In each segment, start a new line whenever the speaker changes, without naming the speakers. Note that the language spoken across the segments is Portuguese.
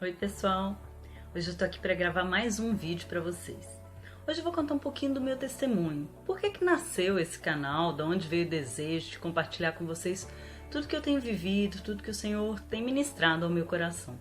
Oi pessoal, hoje eu tô aqui para gravar mais um vídeo para vocês. Hoje eu vou contar um pouquinho do meu testemunho. Por que nasceu esse canal, de onde veio o desejo de compartilhar com vocês tudo que eu tenho vivido, tudo que o Senhor tem ministrado ao meu coração.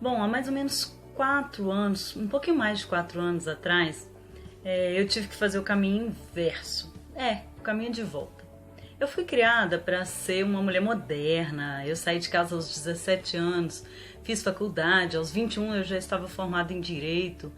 Bom, há mais ou menos 4 anos, um pouquinho mais de 4 anos atrás, eu tive que fazer o caminho inverso. O caminho de volta. Eu fui criada para ser uma mulher moderna, eu saí de casa aos 17 anos, fiz faculdade, aos 21 eu já estava formada em Direito,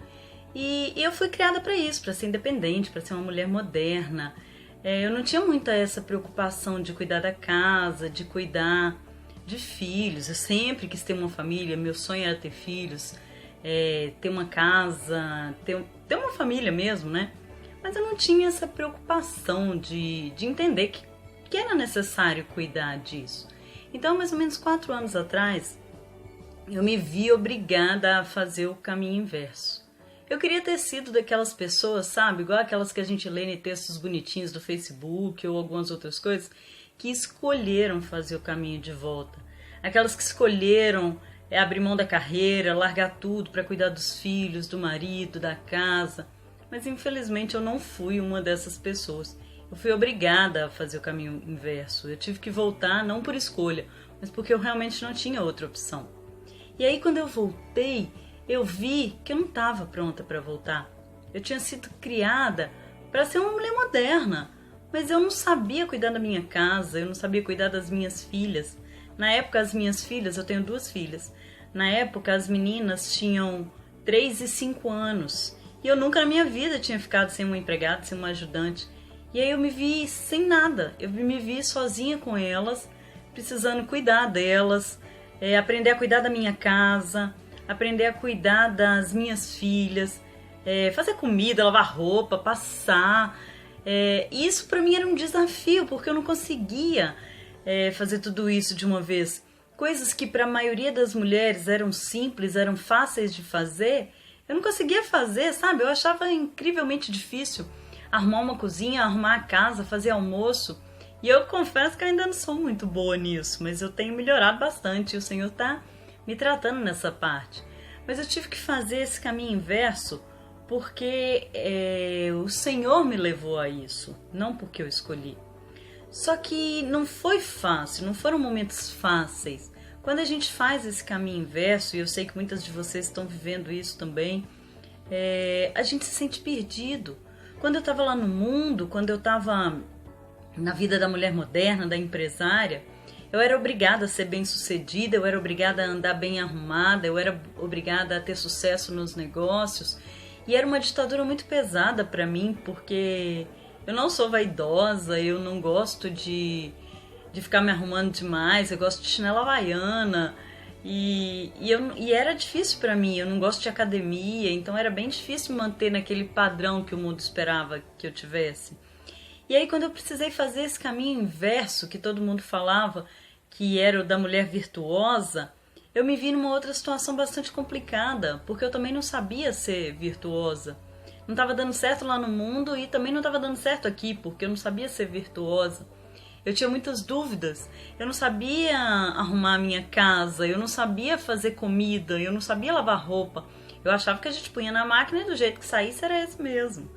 e eu fui criada para isso, para ser independente, para ser uma mulher moderna. Eu não tinha muita essa preocupação de cuidar da casa, de cuidar de filhos, eu sempre quis ter uma família, meu sonho era ter filhos, ter uma casa, ter uma família mesmo, né? Mas eu não tinha essa preocupação de entender que era necessário cuidar disso. Então, mais ou menos 4 anos atrás, eu me vi obrigada a fazer o caminho inverso. Eu queria ter sido daquelas pessoas, sabe, igual aquelas que a gente lê em textos bonitinhos do Facebook ou algumas outras coisas, que escolheram fazer o caminho de volta. Aquelas que escolheram abrir mão da carreira, largar tudo para cuidar dos filhos, do marido, da casa. Mas infelizmente eu não fui uma dessas pessoas. Eu fui obrigada a fazer o caminho inverso. Eu tive que voltar, não por escolha, mas porque eu realmente não tinha outra opção. E aí quando eu voltei, eu vi que eu não estava pronta para voltar. Eu tinha sido criada para ser uma mulher moderna, mas eu não sabia cuidar da minha casa, eu não sabia cuidar das minhas filhas. Na época as minhas filhas, eu tenho 2 filhas, na época as meninas tinham 3 e 5 anos. E eu nunca na minha vida tinha ficado sem uma empregada, sem uma ajudante. E aí eu me vi sem nada, eu me vi sozinha com elas, precisando cuidar delas, aprender a cuidar da minha casa, aprender a cuidar das minhas filhas, fazer comida, lavar roupa, passar. Isso para mim era um desafio, porque eu não conseguia fazer tudo isso de uma vez. Coisas que para a maioria das mulheres eram simples, eram fáceis de fazer, eu não conseguia fazer, sabe? Eu achava incrivelmente difícil arrumar uma cozinha, arrumar a casa, fazer almoço. E eu confesso que eu ainda não sou muito boa nisso, mas eu tenho melhorado bastante e o Senhor está me tratando nessa parte. Mas eu tive que fazer esse caminho inverso porque o Senhor me levou a isso, não porque eu escolhi. Só que não foi fácil, não foram momentos fáceis. Quando a gente faz esse caminho inverso, e eu sei que muitas de vocês estão vivendo isso também, a gente se sente perdido. Quando eu estava lá no mundo, quando eu estava na vida da mulher moderna, da empresária, eu era obrigada a ser bem-sucedida, eu era obrigada a andar bem arrumada, eu era obrigada a ter sucesso nos negócios. E era uma ditadura muito pesada para mim, porque eu não sou vaidosa, eu não gosto de ficar me arrumando demais, eu gosto de chinela havaiana. E era difícil para mim, eu não gosto de academia, então era bem difícil manter naquele padrão que o mundo esperava que eu tivesse. E aí quando eu precisei fazer esse caminho inverso, que todo mundo falava, que era o da mulher virtuosa, eu me vi numa outra situação bastante complicada, porque eu também não sabia ser virtuosa. Não estava dando certo lá no mundo e também não estava dando certo aqui, porque eu não sabia ser virtuosa. Eu tinha muitas dúvidas, eu não sabia arrumar a minha casa, eu não sabia fazer comida, eu não sabia lavar roupa. Eu achava que a gente punha na máquina e do jeito que saísse era esse mesmo.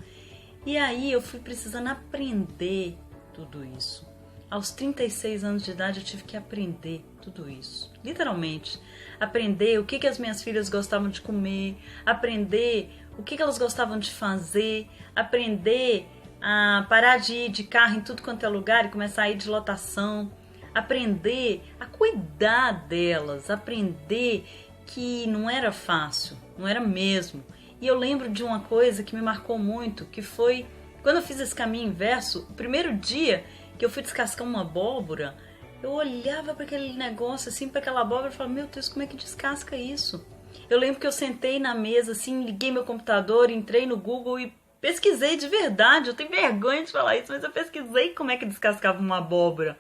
E aí eu fui precisando aprender tudo isso. Aos 36 anos de idade eu tive que aprender tudo isso, literalmente. Aprender o que as minhas filhas gostavam de comer, aprender o que elas gostavam de fazer, aprender a parar de ir de carro em tudo quanto é lugar e começar a ir de lotação, aprender a cuidar delas, aprender que não era fácil, não era mesmo. E eu lembro de uma coisa que me marcou muito, que foi quando eu fiz esse caminho inverso, o primeiro dia que eu fui descascar uma abóbora, eu olhava para aquele negócio assim, para aquela abóbora e falava, meu Deus, como é que descasca isso? Eu lembro que eu sentei na mesa assim, liguei meu computador, entrei no Google e pesquisei de verdade, eu tenho vergonha de falar isso, mas eu pesquisei como é que descascava uma abóbora.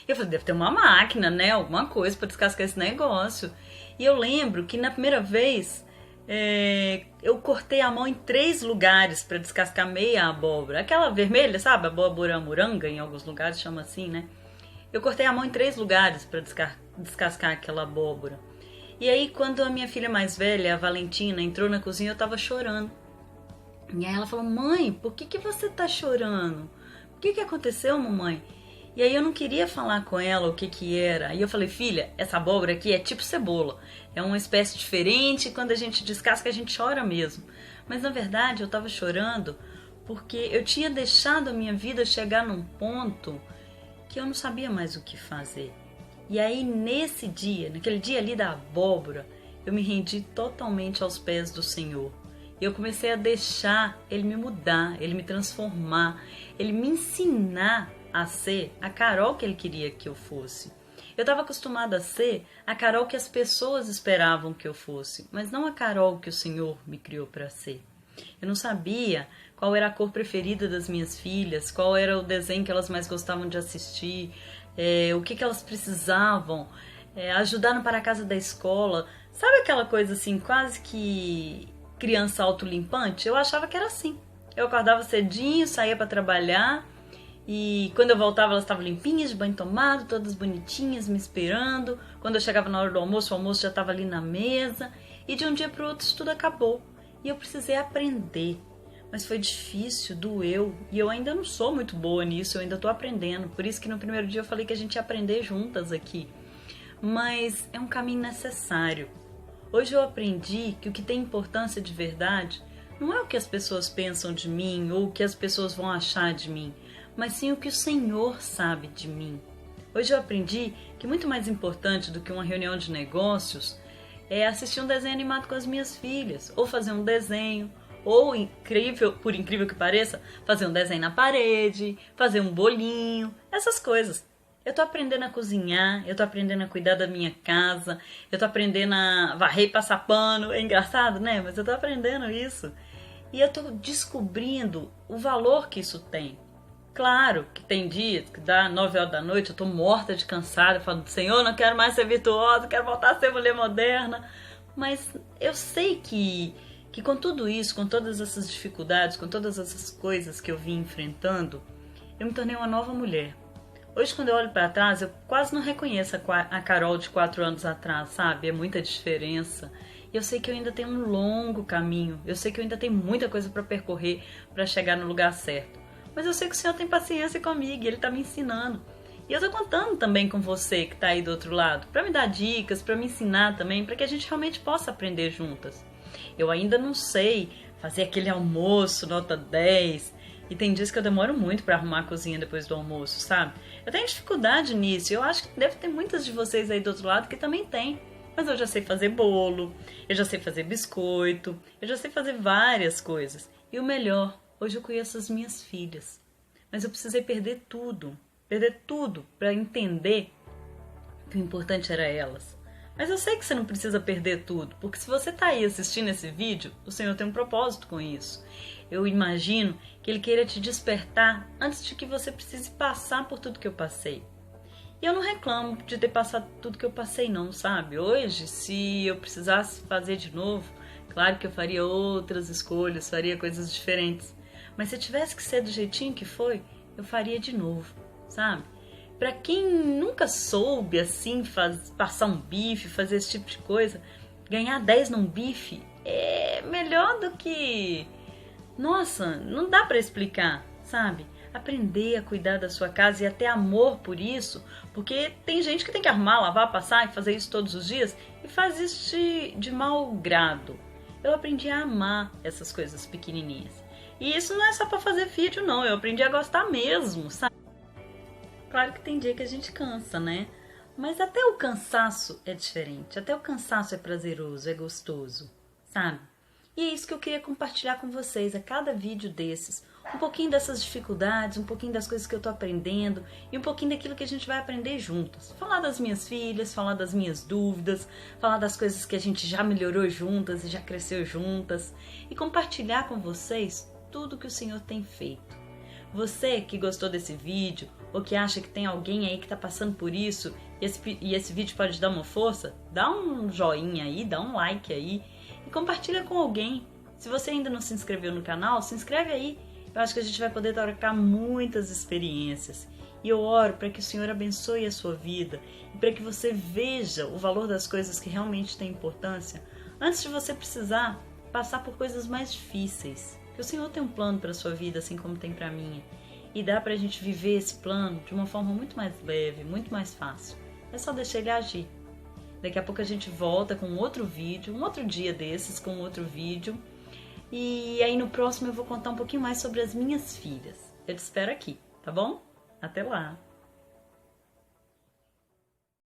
Eu falei, deve ter uma máquina, né, alguma coisa para descascar esse negócio. E eu lembro que na primeira vez eu cortei a mão em 3 lugares para descascar meia abóbora. Aquela vermelha, sabe? Abóbora moranga, em alguns lugares chama assim, né? Eu cortei a mão em 3 lugares para descascar aquela abóbora. E aí, quando a minha filha mais velha, a Valentina, entrou na cozinha, eu tava chorando. E aí ela falou: mãe, por que você tá chorando? O que aconteceu, mamãe? E aí eu não queria falar com ela o que era. E eu falei: filha, essa abóbora aqui é tipo cebola. É uma espécie diferente, quando a gente descasca a gente chora mesmo. Mas na verdade eu tava chorando porque eu tinha deixado a minha vida chegar num ponto que eu não sabia mais o que fazer. E aí nesse dia, naquele dia ali da abóbora, eu me rendi totalmente aos pés do Senhor. E eu comecei a deixar Ele me mudar, Ele me transformar, Ele me ensinar a ser a Carol que Ele queria que eu fosse. Eu estava acostumada a ser a Carol que as pessoas esperavam que eu fosse, mas não a Carol que o Senhor me criou para ser. Eu não sabia qual era a cor preferida das minhas filhas, qual era o desenho que elas mais gostavam de assistir, o que elas precisavam, ajudar no para casa da escola. Sabe aquela coisa assim, quase que criança autolimpante? Eu achava que era assim. Eu acordava cedinho, saía para trabalhar e quando eu voltava elas estavam limpinhas, de banho tomado, todas bonitinhas, me esperando. Quando eu chegava na hora do almoço, o almoço já estava ali na mesa. E de um dia para o outro isso tudo acabou. E eu precisei aprender. Mas foi difícil, doeu. E eu ainda não sou muito boa nisso, eu ainda estou aprendendo. Por isso que no primeiro dia eu falei que a gente ia aprender juntas aqui. Mas é um caminho necessário. Hoje eu aprendi que o que tem importância de verdade não é o que as pessoas pensam de mim ou o que as pessoas vão achar de mim, mas sim o que o Senhor sabe de mim. Hoje eu aprendi que muito mais importante do que uma reunião de negócios é assistir um desenho animado com as minhas filhas, ou fazer um desenho, ou, por incrível que pareça, fazer um desenho na parede, fazer um bolinho, essas coisas. Eu tô aprendendo a cozinhar, eu tô aprendendo a cuidar da minha casa, eu tô aprendendo a varrer e passar pano. É engraçado, né? Mas eu tô aprendendo isso. E eu tô descobrindo o valor que isso tem. Claro que tem dias que dá 9 horas da noite, eu tô morta de cansada, falando: Senhor, não quero mais ser virtuosa, quero voltar a ser mulher moderna. Mas eu sei que com tudo isso, com todas essas dificuldades, com todas essas coisas que eu vim enfrentando, eu me tornei uma nova mulher. Hoje, quando eu olho para trás, eu quase não reconheço a Carol de 4 anos atrás, sabe? É muita diferença. E eu sei que eu ainda tenho um longo caminho. Eu sei que eu ainda tenho muita coisa para percorrer para chegar no lugar certo. Mas eu sei que o Senhor tem paciência comigo e Ele está me ensinando. E eu tô contando também com você que está aí do outro lado, para me dar dicas, para me ensinar também, para que a gente realmente possa aprender juntas. Eu ainda não sei fazer aquele almoço nota 10. E tem dias que eu demoro muito para arrumar a cozinha depois do almoço, sabe? Eu tenho dificuldade nisso. Eu acho que deve ter muitas de vocês aí do outro lado que também tem. Mas eu já sei fazer bolo, eu já sei fazer biscoito, eu já sei fazer várias coisas. E o melhor, hoje eu conheço as minhas filhas. Mas eu precisei perder tudo para entender que o importante era elas. Mas eu sei que você não precisa perder tudo, porque se você está aí assistindo esse vídeo, o Senhor tem um propósito com isso. Eu imagino que Ele queira te despertar antes de que você precise passar por tudo que eu passei. E eu não reclamo de ter passado tudo que eu passei não, sabe? Hoje, se eu precisasse fazer de novo, claro que eu faria outras escolhas, faria coisas diferentes. Mas se tivesse que ser do jeitinho que foi, eu faria de novo, sabe? Pra quem nunca soube, assim, passar um bife, fazer esse tipo de coisa, ganhar 10 num bife é melhor do que... Nossa, não dá pra explicar, sabe? Aprender a cuidar da sua casa e até amor por isso, porque tem gente que tem que arrumar, lavar, passar e fazer isso todos os dias e faz isso de mau grado. Eu aprendi a amar essas coisas pequenininhas. E isso não é só pra fazer vídeo, não. Eu aprendi a gostar mesmo, sabe? Claro que tem dia que a gente cansa, né? Mas até o cansaço é diferente. Até o cansaço é prazeroso, é gostoso, sabe? E é isso que eu queria compartilhar com vocês a cada vídeo desses. Um pouquinho dessas dificuldades, um pouquinho das coisas que eu tô aprendendo e um pouquinho daquilo que a gente vai aprender juntas. Falar das minhas filhas, falar das minhas dúvidas, falar das coisas que a gente já melhorou juntas e já cresceu juntas e compartilhar com vocês tudo que o Senhor tem feito. Você que gostou desse vídeo ou que acha que tem alguém aí que está passando por isso e esse vídeo pode dar uma força, dá um joinha aí, dá um like aí e compartilha com alguém. Se você ainda não se inscreveu no canal, se inscreve aí. Eu acho que a gente vai poder trocar muitas experiências. E eu oro para que o Senhor abençoe a sua vida e para que você veja o valor das coisas que realmente têm importância antes de você precisar passar por coisas mais difíceis. Que o Senhor tem um plano para a sua vida, assim como tem para a minha. E dá para a gente viver esse plano de uma forma muito mais leve, muito mais fácil. É só deixar ele agir. Daqui a pouco a gente volta com outro vídeo, um outro dia desses com outro vídeo. E aí no próximo eu vou contar um pouquinho mais sobre as minhas filhas. Eu te espero aqui, tá bom? Até lá!